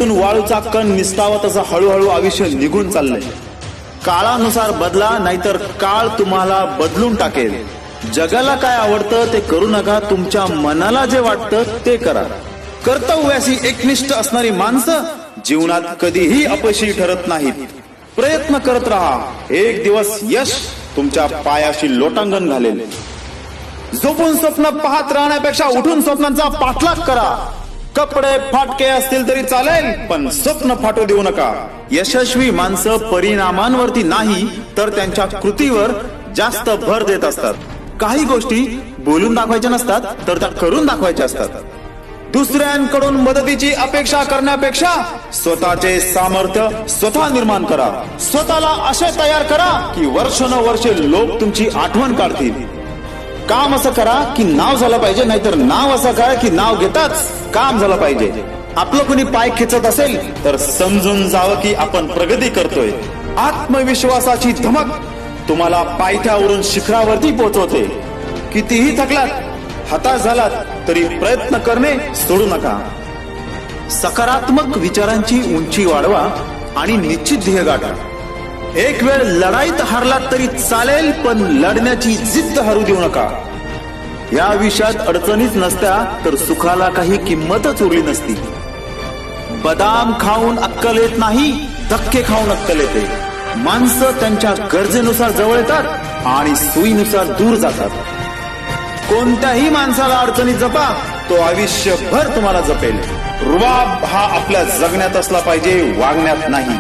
आयुष्यातून वाळूचा कण निसटावा तसं हळूहळू आयुष्य निघून चाललंय. काळानुसार बदला, नाहीतर काळ तुम्हाला बदलून टाकेल. जगाला काय आवडतं ते करू नका, तुमच्या मनाला जे वाटतं ते करा. कर्तव्याशी एकनिष्ठ असणारी माणसं जीवनात कधीही अपयशी ठरत नाहीत. प्रयत्न करत राहा, एक दिवस यश तुमच्या पायाशी लोटांगण घालेल. झोपून स्वप्न पाहत राहण्यापेक्षा उठून स्वप्नांचा पाठलाग करा. कपडे फाटके असतील तरी चालेल, पण स्वप्न फाटू देऊ नका. यशस्वी माणसं परिणामांवरती नाही तर त्यांच्या कृतीवर जास्त भर देत असतात. काही गोष्टी बोलून दाखवायच्या नसतात तर त्या करून दाखवायच्या असतात. दुसऱ्यांकडून मदतीची अपेक्षा करण्यापेक्षा स्वतःचे सामर्थ्य स्वतः निर्माण करा. स्वतःला असे तयार करा की वर्षानुवर्षे लोक तुमची आठवण काढतील. काम असं करा की नाव झालं पाहिजे, नाहीतर नाव असं करा की नाव घेताच काम झालं पाहिजे. आपलं कोणी पाय खेचत असेल तर समजून जावं की आपण प्रगती करतोय. आत्मविश्वासाची धमक तुम्हाला पायथ्यावरून शिखरावरती पोहोचवते. कितीही थकलात, हताश झालात तरी प्रयत्न करणे सोडू नका. सकारात्मक विचारांची उंची वाढवा आणि निश्चित ध्येय गाठा. एक वेळ लढाईत हारलात तरी चालेल, पण लढण्याची जिद्द हरू देऊ नका. या विषयात अडचणीच नसत्या तर सुखाला काही किंमतच उरली नसती. बदाम खाऊन अक्कल येत नाही, धक्के खाऊन अक्कल येते. माणसं त्यांच्या गरजेनुसार जवळ येतात आणि सोयीनुसार दूर जातात. कोणत्याही माणसाला अडचणीत जपा, तो आयुष्यभर तुम्हाला जपेल. रुबाब हा आपल्या जगण्यात असला पाहिजे, वागण्यात नाही.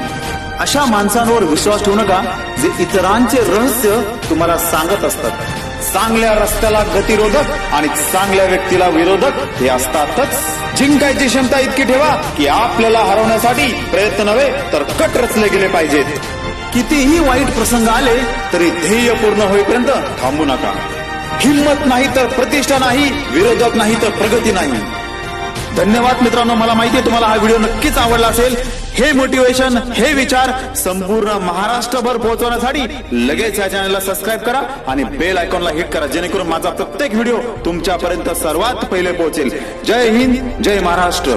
अशा माणसांवर विश्वास ठेवू नका जे इतरांचे रहस्य तुम्हाला सांगत असतात. चांगल्या रस्त्याला गतिरोधक आणि चांगल्या व्यक्तीला विरोधक हे असतातच. जिंकायची क्षमता इतकी ठेवा की आपल्याला हरवण्यासाठी प्रयत्न नव्हे तर कट रचले गेले पाहिजेत. कितीही वाईट प्रसंग आले तरी ध्येय पूर्ण होईपर्यंत थांबू नका. हिम्मत नाही तर प्रतिष्ठा नाही, विरोधक नाही तर प्रगती नाही. धन्यवाद मित्रांनो. मला माहिती आहे तुम्हाला हा व्हिडिओ नक्कीच आवडला असेल. हे मोटिवेशन, हे विचार संपूर्ण महाराष्ट्रभर पोहोचवण्यासाठी लगेच या चॅनलला सबस्क्राईब करा आणि बेल आयकॉनला हिट करा, जेणेकरून माझा प्रत्येक व्हिडिओ तुमच्यापर्यंत सर्वात पहिले पोहोचेल. जय हिंद, जय महाराष्ट्र.